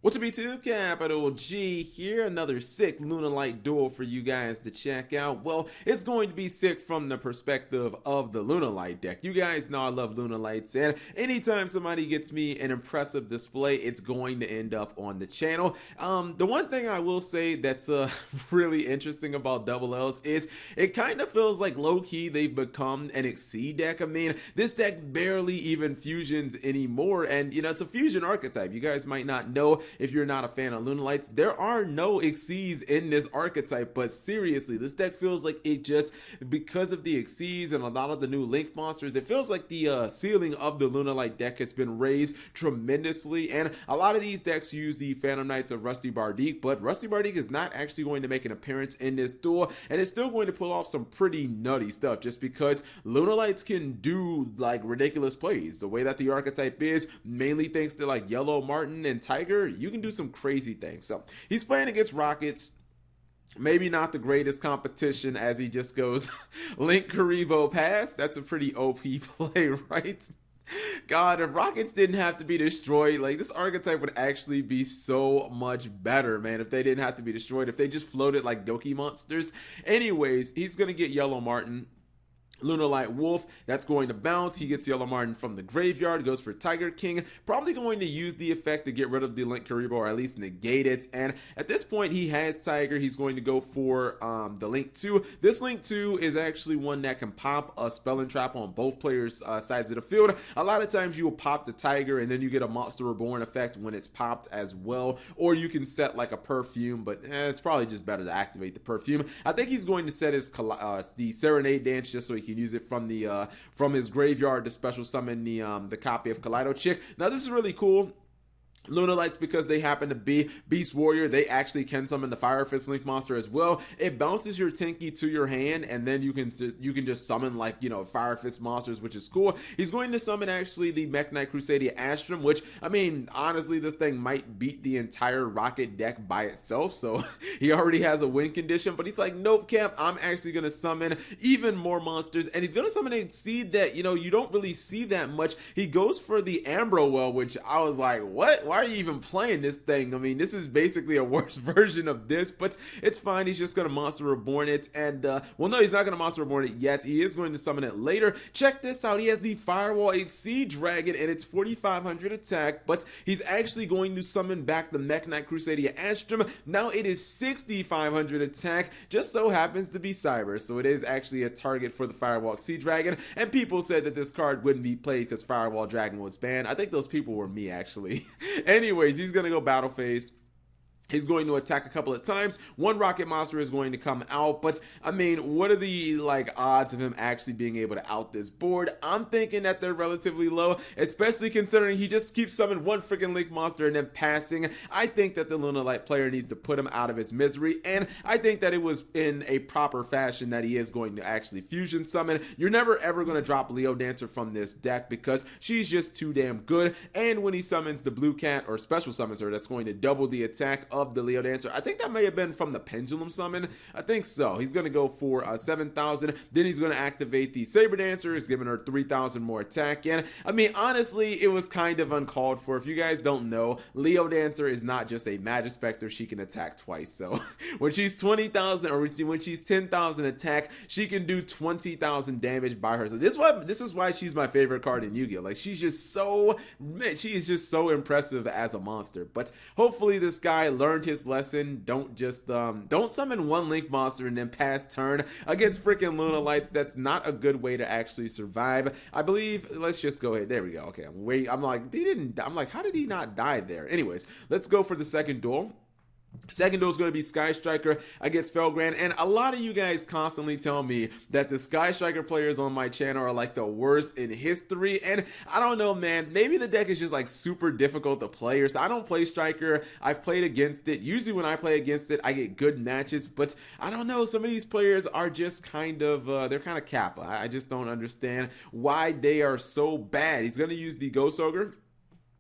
What's up, YouTube? Capital G here. Another sick Lunalight duel for you guys to check out. Well, it's going to be sick from the perspective of the Lunalight deck. You guys know I love Lunalights, and anytime somebody gets me an impressive display, it's going to end up on the channel. The one thing I will say that's really interesting about Double L's is it kind of feels like low-key they've become an Exceed deck. I mean, this deck barely even fusions anymore, and you know, it's a fusion archetype. You guys might not know if you're not a fan of Lunalights. There are no Exceeds in this archetype, but seriously, this deck feels like it just, because of the Exceeds and a lot of the new Link monsters, it feels like the ceiling of the Lunalight deck has been raised tremendously, and a lot of these decks use the Phantom Knights of Rusty Bardique, but Rusty Bardique is not actually going to make an appearance in this duel, and it's still going to pull off some pretty nutty stuff just because Lunalights can do like ridiculous plays. The way that the archetype is, mainly thanks to like Yellow Martin and Tiger, you can do some crazy things. So he's playing against Rockets. Maybe not the greatest competition as he just goes Link Karibo pass. That's a pretty OP play, right? God, if Rockets didn't have to be destroyed, like this archetype would actually be so much better, man, if they didn't have to be destroyed, if they just floated like Doki monsters. Anyways, he's gonna get Yellow Martin. Lunalight Wolf, that's going to bounce. He gets Yellow Martin from the graveyard, goes for Tiger King, probably going to use the effect to get rid of the Link Karibo, or at least negate it. And at this point, he has Tiger. He's going to go for the Link 2. This Link 2 is actually one that can pop a Spell and Trap on both players' sides of the field. A lot of times you will pop the Tiger, and then you get a Monster Reborn effect when it's popped as well. Or you can set like a Perfume, but it's probably just better to activate the Perfume. I think he's going to set his the Serenade Dance just so he can use it from the from his graveyard to special summon the copy of Kaleido Chick. Now this is really cool. Lunalights, because they happen to be Beast Warrior, they actually can summon the Fire Fist Link monster as well. It bounces your Tenki to your hand, and then you can just summon, like, you know, Fire Fist monsters, which is cool. He's going to summon actually the Mech Knight Crusadia Astrum, which, I mean, honestly, this thing might beat the entire Rocket deck by itself, so he already has a win condition, but he's like, nope, Camp, I'm actually going to summon even more monsters, and he's going to summon a seed that, you know, you don't really see that much. He goes for the Ambrowell, which I was like, what? Why are you even playing this thing? I mean, this is basically a worse version of this, but it's fine. He's just gonna Monster Reborn it, and well, no, he's not gonna Monster Reborn it yet. He is going to summon it later. Check this out. He has the Firewall Exceed Dragon, and it's 4,500 attack, but he's actually going to summon back the Mech Knight Crusadia Astrum. Now it is 6,500 attack. Just so happens to be Cyber, so it is actually a target for the Firewall Exceed Dragon, and people said that this card wouldn't be played because Firewall Dragon was banned. I think those people were me, actually. Anyways, he's going to go Battle Phase. He's going to attack a couple of times. One rocket monster is going to come out, but I mean, what are the like odds of him actually being able to out this board? I'm thinking that they're relatively low, especially considering he just keeps summoning one freaking Link monster and then passing. I think that the Lunalight player needs to put him out of his misery, and I think that it was in a proper fashion that he is going to actually fusion summon. You're never ever going to drop Leo Dancer from this deck because she's just too damn good, and when he summons the Blue Cat, or special summons her, that's going to double the attack of the Leo Dancer. I think that may have been from the Pendulum summon. I think so. He's going to go for 7,000. Then he's going to activate the Saber Dancer. He's giving her 3,000 more attack. And I mean, honestly, it was kind of uncalled for. If you guys don't know, Leo Dancer is not just a Magic Spectre. She can attack twice. So when she's 20,000 or when she's 10,000 attack, she can do 20,000 damage by herself. This is why she's my favorite card in Yu-Gi-Oh! Like, she's just so, man, she is just so impressive as a monster. But hopefully this guy learned his lesson. Don't just don't summon one Link monster and then pass turn against freaking Lunalights. That's not a good way to actually survive. I believe, let's just go ahead. There we go. Okay, I'm like, he didn't, I'm like, how did he not die there? Anyways, let's go for the second duel. Second duel is going to be Sky Striker against Felgrand, and a lot of you guys constantly tell me that the Sky Striker players on my channel are like the worst in history, and I don't know, man. Maybe the deck is just like super difficult to play, or so I don't play Striker. I've played against it. Usually when I play against it, I get good matches, but I don't know. Some of these players are just kind of, they're kind of Kappa. I just don't understand why they are so bad. He's going to use the Ghost Ogre.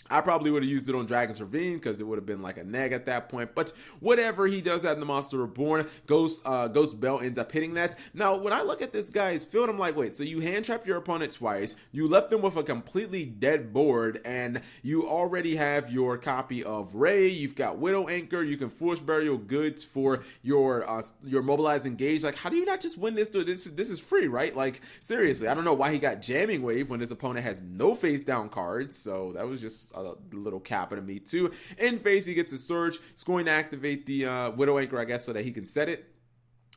I probably would have used it on Dragon's Ravine because it would have been like a neg at that point. But whatever, he does that in the Monster Reborn. Ghost Bell ends up hitting that. Now, when I look at this guy's field, I'm like, wait, so you hand trapped your opponent twice, you left them with a completely dead board, and you already have your copy of Ray, you've got Widow Anchor, you can Foolish Burial Goods for your Mobilize Engage. Like, how do you not just win this? Dude, this is free, right? Like, seriously, I don't know why he got Jamming Wave when his opponent has no face down cards. So that was just a little cap to me too. In face, he gets a Surge. He's going to activate the Widow Anchor, I guess, so that he can set it.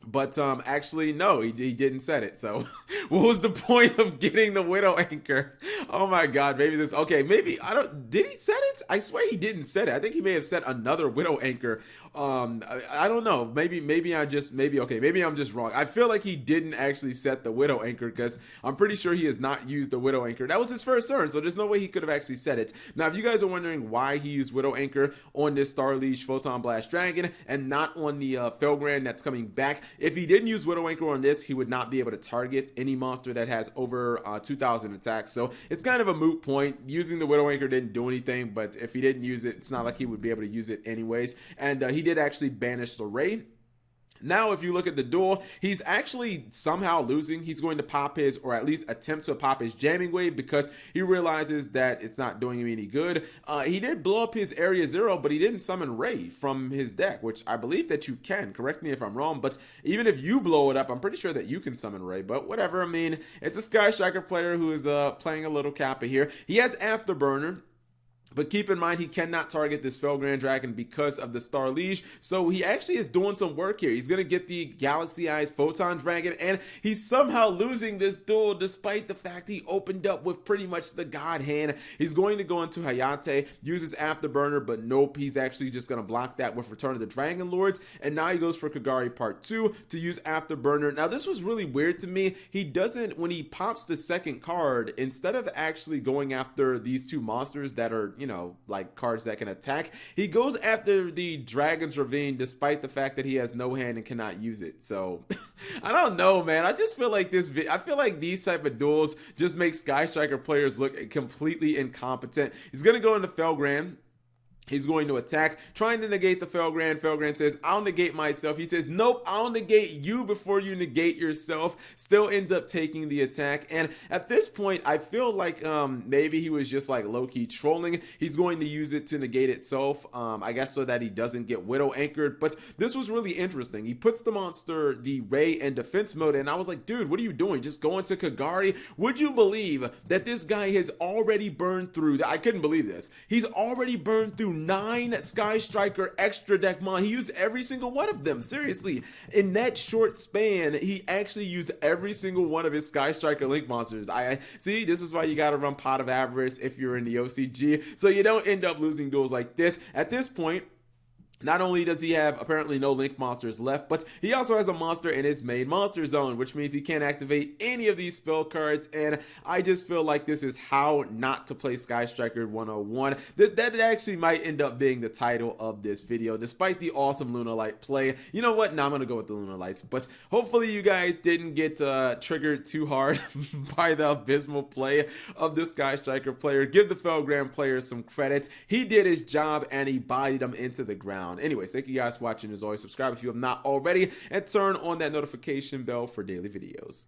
But actually, no, he didn't set it. So what was the point of getting the Widow Anchor? Oh my God, maybe this, okay, maybe, did he set it? I swear he didn't set it. I think he may have set another Widow Anchor. I don't know. Maybe I'm just wrong. I feel like he didn't actually set the Widow Anchor because I'm pretty sure he has not used the Widow Anchor. That was his first turn, so there's no way he could have actually set it. Now, if you guys are wondering why he used Widow Anchor on this Starliege Photon Blast Dragon and not on the Felgrand that's coming back, if he didn't use Widow Anchor on this, he would not be able to target any monster that has over 2,000 attacks. So it's kind of a moot point. Using the Widow Anchor didn't do anything, but if he didn't use it, it's not like he would be able to use it anyways. And he did actually banish the Ray. Now, if you look at the duel, he's actually somehow losing. He's going to pop his, or at least attempt to pop his Jamming Wave because he realizes that it's not doing him any good. He did blow up his Area 0, but he didn't summon Ray from his deck, which I believe that you can. Correct me if I'm wrong, but even if you blow it up, I'm pretty sure that you can summon Ray, but whatever. I mean, it's a Sky Striker player who is playing a little Kappa here. He has Afterburner. But keep in mind, he cannot target this Felgrand Dragon because of the Starliege. So he actually is doing some work here. He's going to get the Galaxy Eyes Photon Dragon, and he's somehow losing this duel despite the fact he opened up with pretty much the God Hand. He's going to go into Hayate, use his Afterburner, but nope, he's actually just going to block that with Return of the Dragon Lords. And now he goes for Kagari Part 2 to use Afterburner. Now, this was really weird to me. He doesn't, when he pops the second card, instead of actually going after these two monsters that are, you know, like cards that can attack, he goes after the Dragon's Ravine despite the fact that he has no hand and cannot use it. So I don't know, man. I just feel like I feel like these type of duels just make Sky Striker players look completely incompetent. He's gonna go into Felgrand. He's going to attack, trying to negate the Felgrand. Felgrand says, I'll negate myself. He says, nope, I'll negate you before you negate yourself. Still ends up taking the attack. And at this point, I feel like maybe he was just like low-key trolling. He's going to use it to negate itself, I guess so that he doesn't get Widow Anchored. But this was really interesting. He puts the monster, the Ray, in defense mode. And I was like, dude, what are you doing? Just go into Kagari? Would you believe that this guy has already burned through, I couldn't believe this. He's already burned through 9 Sky Striker extra deck mon. He used every single one of them. Seriously, in that short span, he actually used every single one of his Sky Striker Link monsters. I see, this is why you gotta run Pot of Avarice if you're in the OCG, so you don't end up losing duels like this. At this point, not only does he have apparently no Link monsters left, but he also has a monster in his main monster zone, which means he can't activate any of these spell cards. And I just feel like this is how not to play Sky Striker 101. That actually might end up being the title of this video, despite the awesome Lunalight play. You know what? Now I'm gonna go with the Lunalights, but hopefully you guys didn't get triggered too hard by the abysmal play of the Sky Striker player. Give the Felgrand player some credit. He did his job and he bodied him into the ground. Anyways, thank you guys for watching. As always, subscribe if you have not already and turn on that notification bell for daily videos.